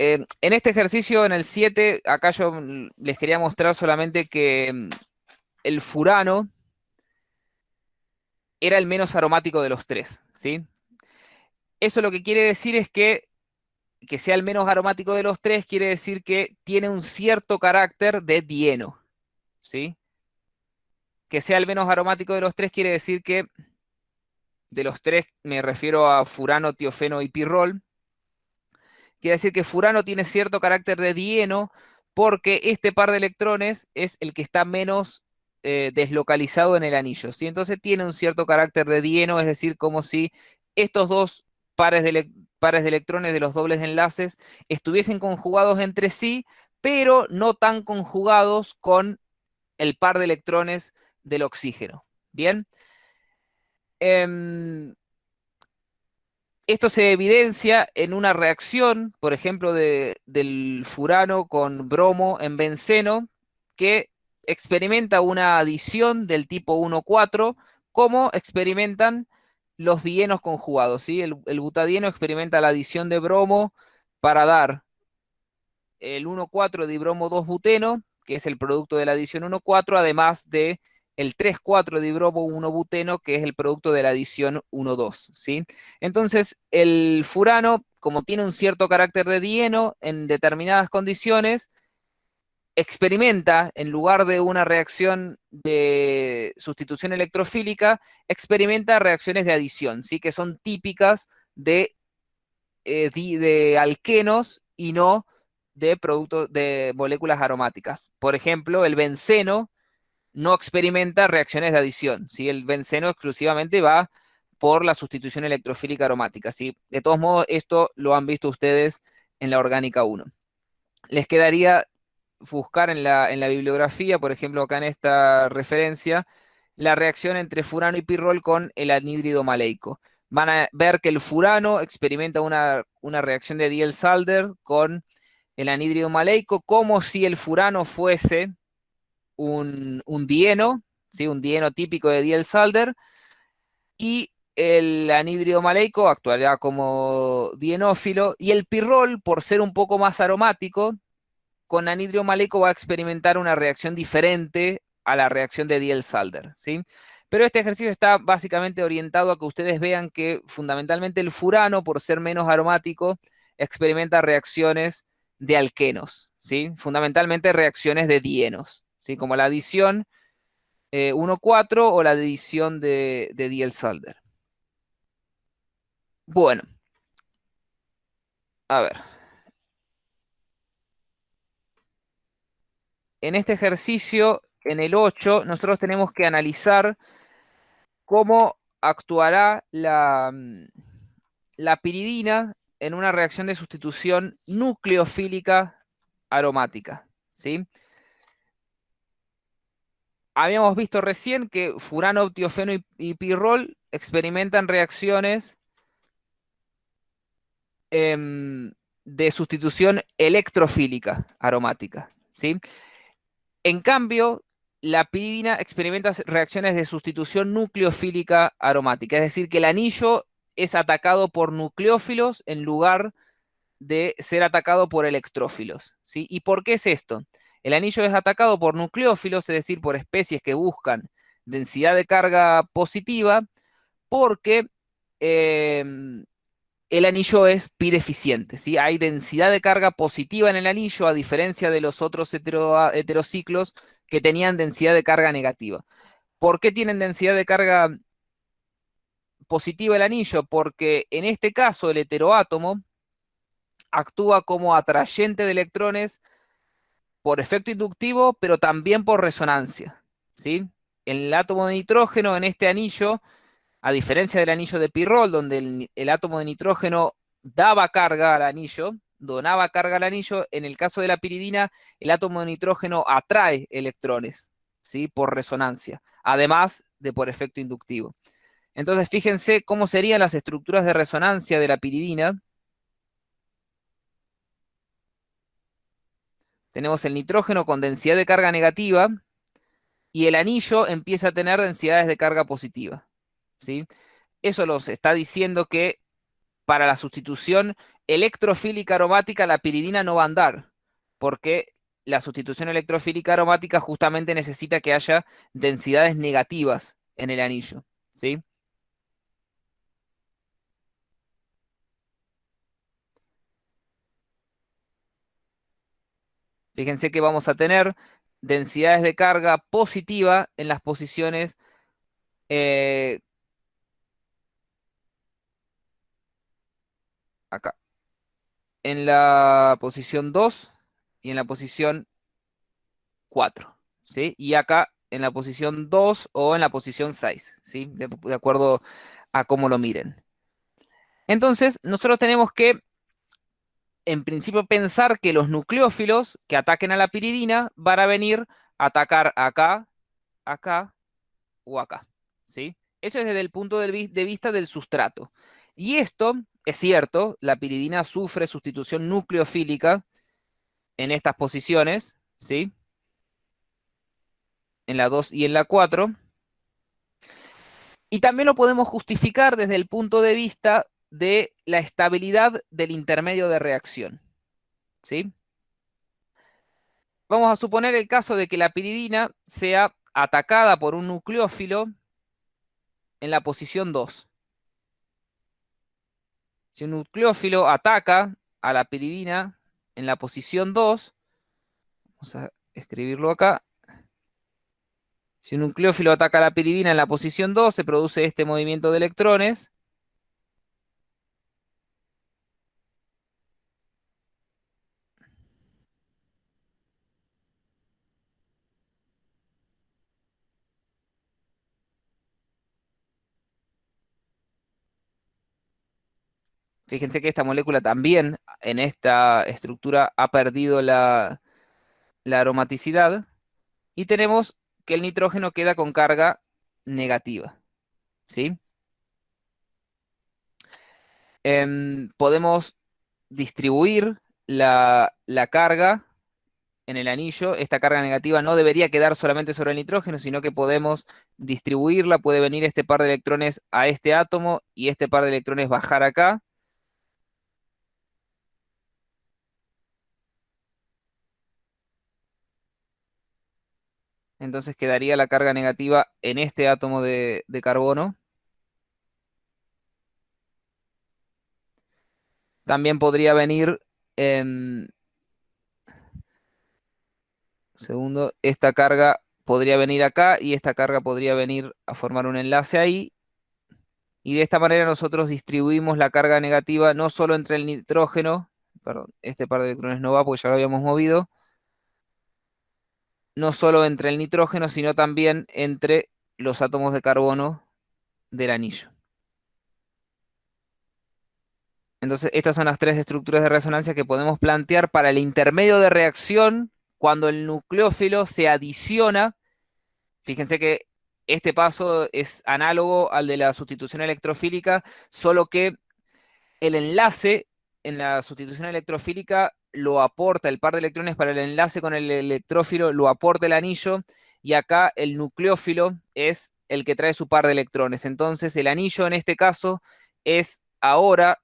En este ejercicio, en el 7, acá yo les quería mostrar solamente que el furano era el menos aromático de los tres, ¿sí? Eso lo que quiere decir es que sea el menos aromático de los tres, quiere decir que tiene un cierto carácter de dieno, ¿sí? Que sea el menos aromático de los tres quiere decir que de los tres me refiero a furano, tiofeno y pirrol. Quiere decir que furano tiene cierto carácter de dieno porque este par de electrones es el que está menos deslocalizado en el anillo, ¿sí? Entonces tiene un cierto carácter de dieno, es decir, como si estos dos pares de electrones de los dobles enlaces estuviesen conjugados entre sí, pero no tan conjugados con el par de electrones del oxígeno. Bien. Em, Esto se evidencia en una reacción, por ejemplo, del furano con bromo en benceno, que experimenta una adición del tipo 1,4, como experimentan los dienos conjugados, ¿sí? El butadieno experimenta la adición de bromo para dar el 1,4 dibromo 2-buteno, que es el producto de la adición 1,4, además de el 3,4 dibromo 1-buteno, que es el producto de la adición 1,2, ¿sí? Entonces, el furano, como tiene un cierto carácter de dieno en determinadas condiciones, experimenta, en lugar de una reacción de sustitución electrofílica, experimenta reacciones de adición, ¿sí? Que son típicas de alquenos y no de productos de moléculas aromáticas. Por ejemplo, el benceno no experimenta reacciones de adición, ¿sí? El benceno exclusivamente va por la sustitución electrofílica aromática, ¿sí? De todos modos, esto lo han visto ustedes en la orgánica 1. Les quedaría buscar en la bibliografía, por ejemplo, acá en esta referencia, la reacción entre furano y pirrol con el anhídrido maleico. Van a ver que el furano experimenta una reacción de Diels-Alder con el anhídrido maleico, como si el furano fuese un dieno, ¿sí? Un dieno típico de Diels-Alder, y el anhídrido maleico actuará como dienófilo, y el pirrol, por ser un poco más aromático, con anhídrido maleico va a experimentar una reacción diferente a la reacción de Diels-Alder, ¿sí? Pero este ejercicio está básicamente orientado a que ustedes vean que fundamentalmente el furano, por ser menos aromático, experimenta reacciones de alquenos, ¿sí? Fundamentalmente reacciones de dienos, ¿sí? Como la adición 1,4 o la adición de Diels-Alder. Bueno, a ver. En este ejercicio, en el 8, nosotros tenemos que analizar cómo actuará la piridina en una reacción de sustitución nucleofílica aromática, ¿sí? Habíamos visto recién que furano, tiofeno y pirrol experimentan reacciones em, de sustitución electrofílica aromática, ¿sí? En cambio, la piridina experimenta reacciones de sustitución nucleofílica aromática, es decir, que el anillo es atacado por nucleófilos en lugar de ser atacado por electrófilos, ¿sí? ¿Y por qué es esto? El anillo es atacado por nucleófilos, es decir, por especies que buscan densidad de carga positiva, porque eh, el anillo es pi deficiente, ¿sí? Hay densidad de carga positiva en el anillo, a diferencia de los otros heterociclos que tenían densidad de carga negativa. ¿Por qué tienen densidad de carga positiva el anillo? Porque en este caso el heteroátomo actúa como atrayente de electrones por efecto inductivo, pero también por resonancia, ¿sí? El átomo de nitrógeno en este anillo, a diferencia del anillo de Pirrol, donde el átomo de nitrógeno daba carga al anillo, donaba carga al anillo, en el caso de la piridina, el átomo de nitrógeno atrae electrones, ¿sí? Por resonancia, además de por efecto inductivo. Entonces, fíjense cómo serían las estructuras de resonancia de la piridina. Tenemos el nitrógeno con densidad de carga negativa y el anillo empieza a tener densidades de carga positiva, ¿sí? Eso nos está diciendo que para la sustitución electrofílica aromática, la piridina no va a andar, porque la sustitución electrofílica aromática justamente necesita que haya densidades negativas en el anillo, ¿sí? Fíjense que vamos a tener densidades de carga positiva en las posiciones eh, acá, en la posición 2 y en la posición 4, ¿sí? Y acá en la posición 2 o en la posición 6, ¿sí? De acuerdo a cómo lo miren. Entonces, nosotros tenemos que, en principio, pensar que los nucleófilos que ataquen a la piridina van a venir a atacar acá, acá o acá, ¿sí? Eso es desde el punto de vista del sustrato. Y esto es cierto, la piridina sufre sustitución nucleofílica en estas posiciones, ¿sí? En la 2 y en la 4. Y también lo podemos justificar desde el punto de vista de la estabilidad del intermedio de reacción, ¿sí? Vamos a suponer el caso de que la piridina sea atacada por un nucleófilo en la posición 2. Si un nucleófilo ataca a la piridina en la posición 2, vamos a escribirlo acá. Si un nucleófilo ataca a la piridina en la posición 2, se produce este movimiento de electrones. Fíjense que esta molécula también en esta estructura ha perdido la aromaticidad y tenemos que el nitrógeno queda con carga negativa, ¿sí? Podemos distribuir la carga en el anillo. Esta carga negativa no debería quedar solamente sobre el nitrógeno, sino que podemos distribuirla. Puede venir este par de electrones a este átomo y este par de electrones bajar acá. Entonces quedaría la carga negativa en este átomo de carbono. También podría venir, em, segundo, esta carga podría venir acá y esta carga podría venir a formar un enlace ahí. Y de esta manera nosotros distribuimos la carga negativa no solo entre el nitrógeno, perdón, este par de electrones no va porque ya lo habíamos movido, no solo entre el nitrógeno, sino también entre los átomos de carbono del anillo. Entonces, estas son las tres estructuras de resonancia que podemos plantear para el intermedio de reacción cuando el nucleófilo se adiciona. Fíjense que este paso es análogo al de la sustitución electrofílica, solo que el enlace en la sustitución electrofílica lo aporta, el par de electrones para el enlace con el electrófilo lo aporta el anillo, y acá el nucleófilo es el que trae su par de electrones. Entonces el anillo en este caso es ahora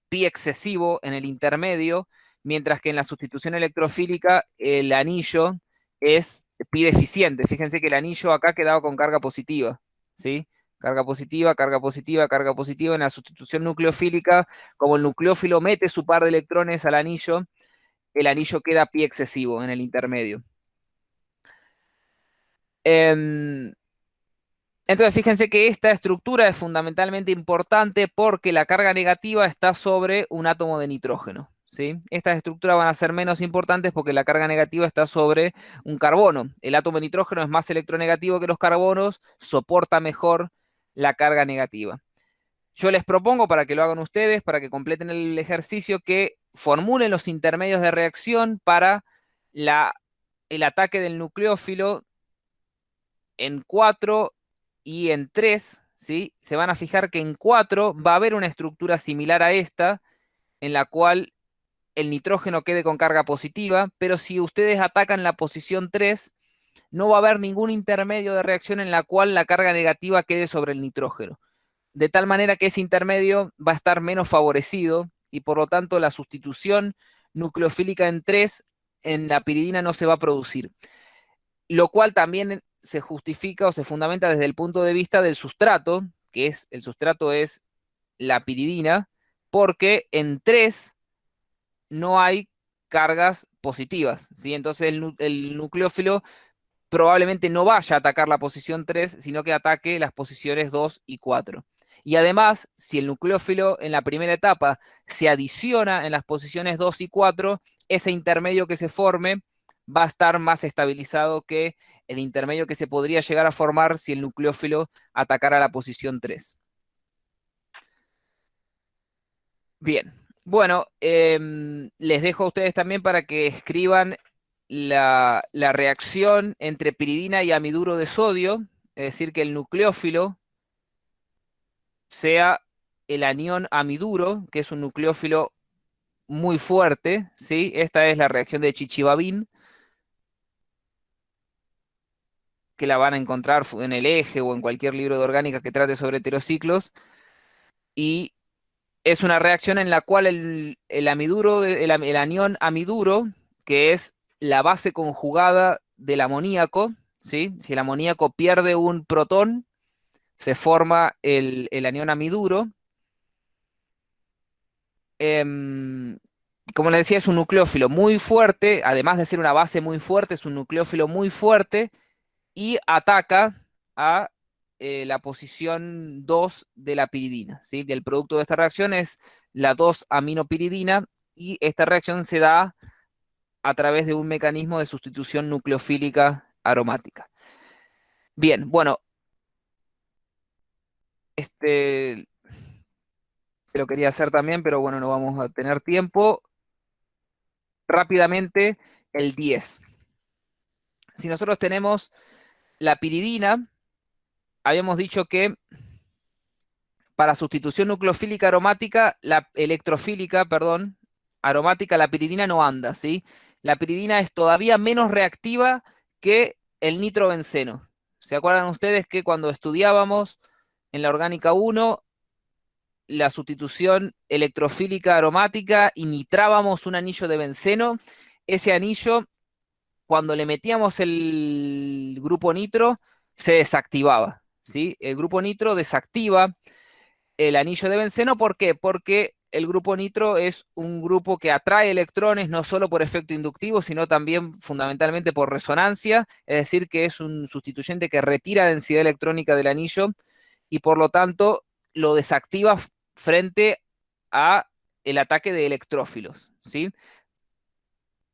pi excesivo en el intermedio, mientras que en la sustitución electrofílica el anillo es pi deficiente. Fíjense que el anillo acá quedaba con carga positiva, ¿sí? Carga positiva, carga positiva, carga positiva. En la sustitución nucleofílica, como el nucleófilo mete su par de electrones al anillo, el anillo queda pi excesivo en el intermedio. Em, entonces, fíjense que esta estructura es fundamentalmente importante porque la carga negativa está sobre un átomo de nitrógeno, ¿sí? Estas estructuras van a ser menos importantes porque la carga negativa está sobre un carbono. El átomo de nitrógeno es más electronegativo que los carbonos, soporta mejor la carga negativa. Yo les propongo para que lo hagan ustedes, para que completen el ejercicio, que formulen los intermedios de reacción para la, el ataque del nucleófilo en 4 y en 3, ¿sí? Se van a fijar que en 4 va a haber una estructura similar a esta, en la cual el nitrógeno quede con carga positiva, pero si ustedes atacan la posición 3, no va a haber ningún intermedio de reacción en la cual la carga negativa quede sobre el nitrógeno. De tal manera que ese intermedio va a estar menos favorecido y por lo tanto la sustitución nucleofílica en 3 en la piridina no se va a producir, lo cual también se justifica o se fundamenta desde el punto de vista del sustrato, que es el sustrato es la piridina, porque en 3 no hay cargas positivas, ¿sí? Entonces el nucleófilo probablemente no vaya a atacar la posición 3, sino que ataque las posiciones 2 y 4. Y además, si el nucleófilo en la primera etapa se adiciona en las posiciones 2 y 4, ese intermedio que se forme va a estar más estabilizado que el intermedio que se podría llegar a formar si el nucleófilo atacara la posición 3. Bien, bueno, les dejo a ustedes también para que escriban la reacción entre piridina y amiduro de sodio, es decir, que el nucleófilo sea el anión amiduro, que es un nucleófilo muy fuerte, ¿sí? Esta es la reacción de Chichibabin, que la van a encontrar en el Eje o en cualquier libro de orgánica que trate sobre heterociclos, y es una reacción en la cual el amiduro, el anión amiduro, que es la base conjugada del amoníaco, ¿sí? Si el amoníaco pierde un protón, se forma el anión amiduro. Em, Como les decía, es un nucleófilo muy fuerte, además de ser una base muy fuerte, es un nucleófilo muy fuerte y ataca a la posición 2 de la piridina, ¿sí? Del producto de esta reacción es la 2-aminopiridina y esta reacción se da a través de un mecanismo de sustitución nucleofílica aromática. Bien, bueno, este lo quería hacer también, pero bueno, no vamos a tener tiempo. Rápidamente, el 10. Si nosotros tenemos la piridina, habíamos dicho que para sustitución nucleofílica aromática, la electrofílica, perdón, aromática, la piridina no anda, ¿sí? La piridina es todavía menos reactiva que el nitrobenceno. ¿Se acuerdan ustedes que cuando estudiábamos en la orgánica 1 la sustitución electrofílica aromática y nitrábamos un anillo de benceno? Ese anillo, cuando le metíamos el grupo nitro, se desactivaba, ¿sí? El grupo nitro desactiva el anillo de benceno. ¿Por qué? Porque el grupo nitro es un grupo que atrae electrones no solo por efecto inductivo, sino también fundamentalmente por resonancia, es decir, que es un sustituyente que retira densidad electrónica del anillo y por lo tanto lo desactiva frente a el ataque de electrófilos, ¿sí?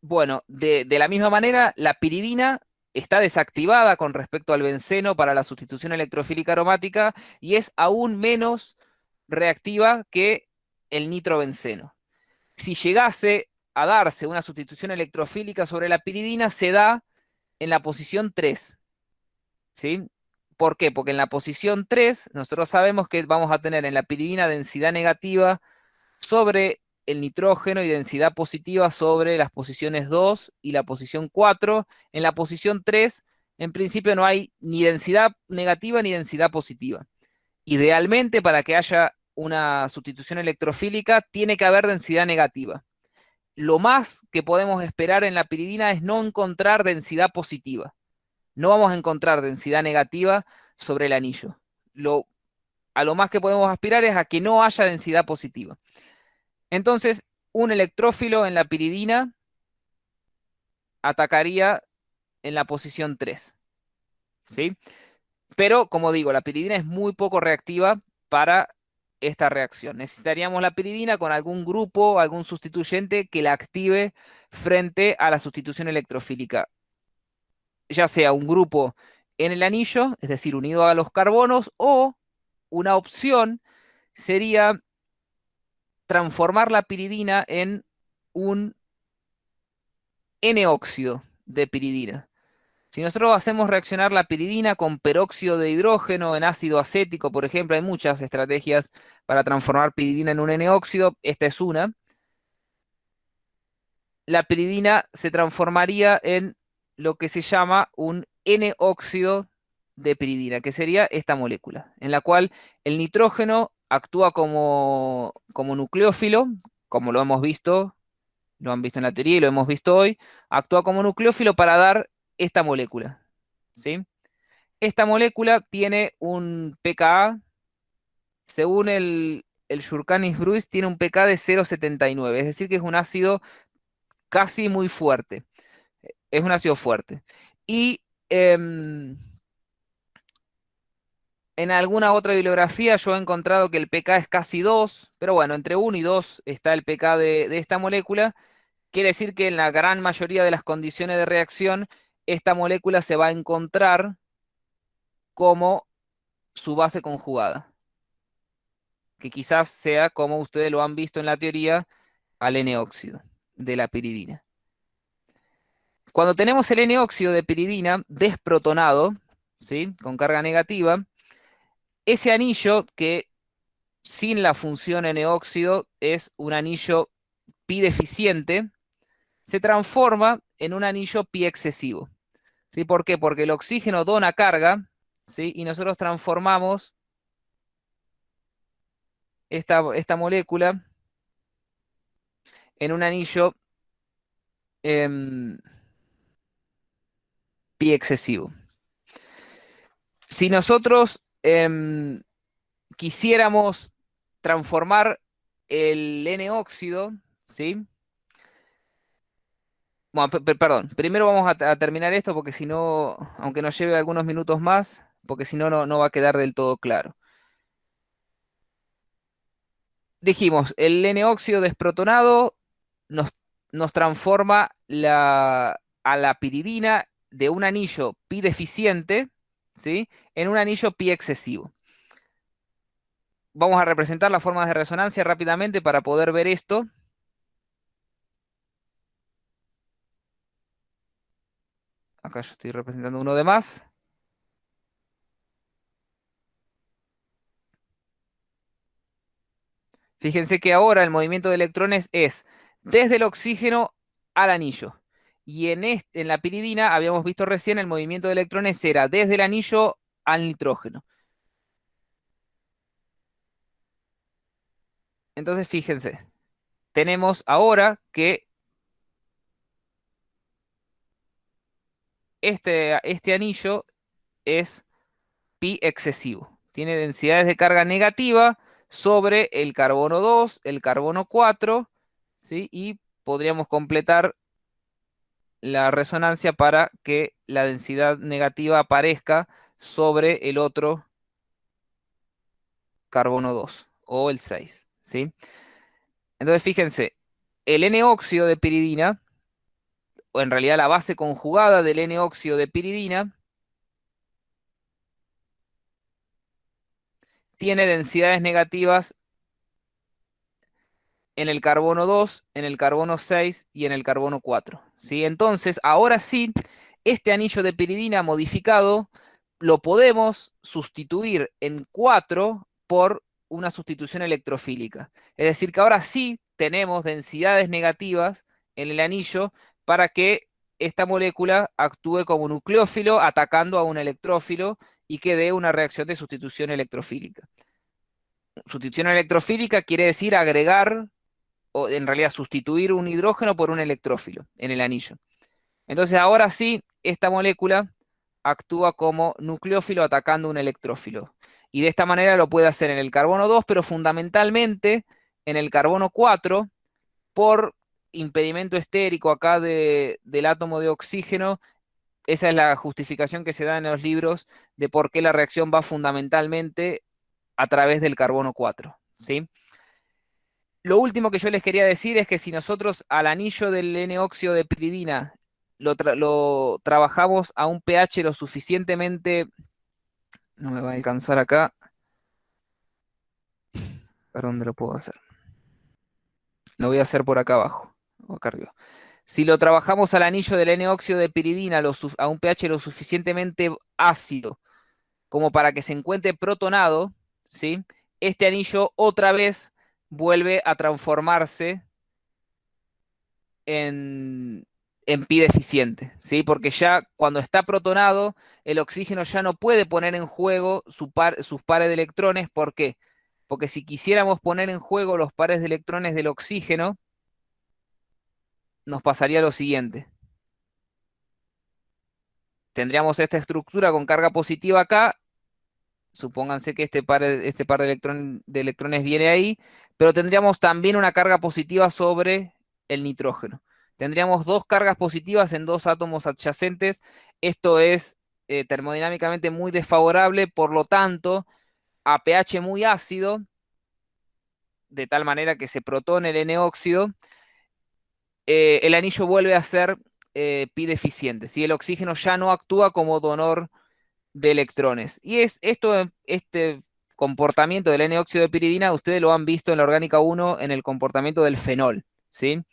Bueno, de la misma manera, la piridina está desactivada con respecto al benceno para la sustitución electrofílica aromática y es aún menos reactiva que el nitrobenceno. Si llegase a darse una sustitución electrofílica sobre la piridina, se da en la posición 3, ¿sí? ¿Por qué? Porque en la posición 3 nosotros sabemos que vamos a tener en la piridina densidad negativa sobre el nitrógeno y densidad positiva sobre las posiciones 2 y la posición 4. En la posición 3, en principio no hay ni densidad negativa ni densidad positiva. Idealmente, para que haya una sustitución electrofílica, tiene que haber densidad negativa. Lo más que podemos esperar en la piridina es no encontrar densidad positiva. No vamos a encontrar densidad negativa sobre el anillo. A lo más que podemos aspirar es a que no haya densidad positiva. Entonces, un electrófilo en la piridina atacaría en la posición 3, ¿sí? Pero, como digo, la piridina es muy poco reactiva para esta reacción. Necesitaríamos la piridina con algún grupo, algún sustituyente que la active frente a la sustitución electrofílica, ya sea un grupo en el anillo, es decir, unido a los carbonos, o una opción sería transformar la piridina en un N-óxido de piridina. Si nosotros hacemos reaccionar la piridina con peróxido de hidrógeno en ácido acético, por ejemplo, hay muchas estrategias para transformar piridina en un N-óxido, esta es una. La piridina se transformaría en lo que se llama un N-óxido de piridina, que sería esta molécula, en la cual el nitrógeno actúa como nucleófilo, como lo hemos visto, lo han visto en la teoría y lo hemos visto hoy, actúa como nucleófilo para dar esta molécula, ¿sí? Esta molécula tiene un pKa, según el Shurkanis Bruce, tiene un pK de 0,79, es decir, que es un ácido casi muy fuerte. Es un ácido fuerte. Y en alguna otra bibliografía yo he encontrado que el pK es casi 2, pero bueno, entre 1 y 2 está el pK de esta molécula. Quiere decir que en la gran mayoría de las condiciones de reacción, esta molécula se va a encontrar como su base conjugada, que quizás sea como ustedes lo han visto en la teoría, al N-óxido de la piridina. Cuando tenemos el N-óxido de piridina desprotonado, ¿sí? Con carga negativa, ese anillo que sin la función N-óxido es un anillo pi deficiente, se transforma en un anillo pi excesivo. ¿Sí? ¿Por qué? Porque el oxígeno dona carga, ¿sí? Y nosotros transformamos esta molécula en un anillo em, pi excesivo. Si nosotros quisiéramos transformar el N-óxido, ¿sí? Bueno, perdón, primero vamos a terminar esto porque si no, aunque nos lleve algunos minutos más, porque si no, no va a quedar del todo claro. Dijimos, el N-óxido desprotonado nos, nos transforma a la piridina de un anillo pi deficiente, ¿sí? En un anillo pi excesivo. Vamos a representar las formas de resonancia rápidamente para poder ver esto. Acá yo estoy representando uno de más. Fíjense que ahora el movimiento de electrones es desde el oxígeno al anillo. Y en la piridina habíamos visto recién el movimiento de electrones era desde el anillo al nitrógeno. Entonces fíjense, tenemos ahora que este anillo es pi excesivo. Tiene densidades de carga negativa sobre el carbono 2, el carbono 4, ¿sí? Y podríamos completar la resonancia para que la densidad negativa aparezca sobre el otro carbono 2 o el 6, ¿sí? Entonces fíjense, el N-óxido de piridina, o en realidad la base conjugada del N-óxido de piridina, tiene densidades negativas en el carbono 2, en el carbono 6 y en el carbono 4, ¿sí? Entonces, ahora sí, este anillo de piridina modificado lo podemos sustituir en 4 por una sustitución electrofílica. Es decir, que ahora sí tenemos densidades negativas en el anillo para que esta molécula actúe como nucleófilo atacando a un electrófilo y que dé una reacción de sustitución electrofílica. Sustitución electrofílica quiere decir agregar o en realidad sustituir un hidrógeno por un electrófilo en el anillo. Entonces ahora sí, esta molécula actúa como nucleófilo atacando un electrófilo. Y de esta manera lo puede hacer en el carbono 2, pero fundamentalmente en el carbono 4 por impedimento estérico acá del átomo de oxígeno. Esa es la justificación que se da en los libros de por qué la reacción va fundamentalmente a través del carbono 4, ¿sí? Lo último que yo les quería decir es que si nosotros al anillo del N-óxido de piridina lo trabajamos a un pH lo suficientemente, no me va a alcanzar acá, ¿para dónde lo puedo hacer? Lo voy a hacer por acá abajo, o acá arriba. Si lo trabajamos al anillo del N-óxido de piridina a un pH lo suficientemente ácido como para que se encuentre protonado, ¿sí? Este anillo otra vez vuelve a transformarse en, en pi deficiente, ¿sí? Porque ya cuando está protonado, el oxígeno ya no puede poner en juego sus pares de electrones. ¿Por qué? porque si quisiéramos poner en juego los pares de electrones del oxígeno, nos pasaría lo siguiente. Tendríamos esta estructura con carga positiva acá. Supónganse que este par de electrones viene ahí, pero tendríamos también una carga positiva sobre el nitrógeno. Tendríamos dos cargas positivas en dos átomos adyacentes. Esto es termodinámicamente muy desfavorable, por lo tanto, a pH muy ácido, de tal manera que se protone el N-óxido, el anillo vuelve a ser pi deficiente. ¿Sí? El oxígeno ya no actúa como donor de electrones. Y es esto, este comportamiento del N-óxido de piridina, ustedes lo han visto en la orgánica 1 en el comportamiento del fenol, ¿sí?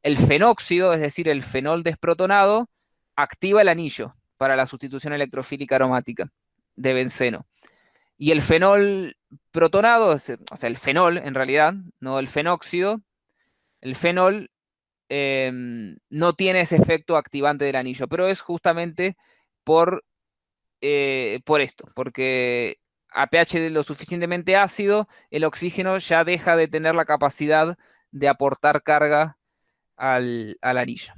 El fenóxido, es decir, el fenol desprotonado, activa el anillo para la sustitución electrofílica aromática de benceno. Y el fenol protonado, o sea, el fenol en realidad, no el fenóxido, el fenol no tiene ese efecto activante del anillo, pero es justamente por esto, porque a pH lo suficientemente ácido, el oxígeno ya deja de tener la capacidad de aportar carga al anillo.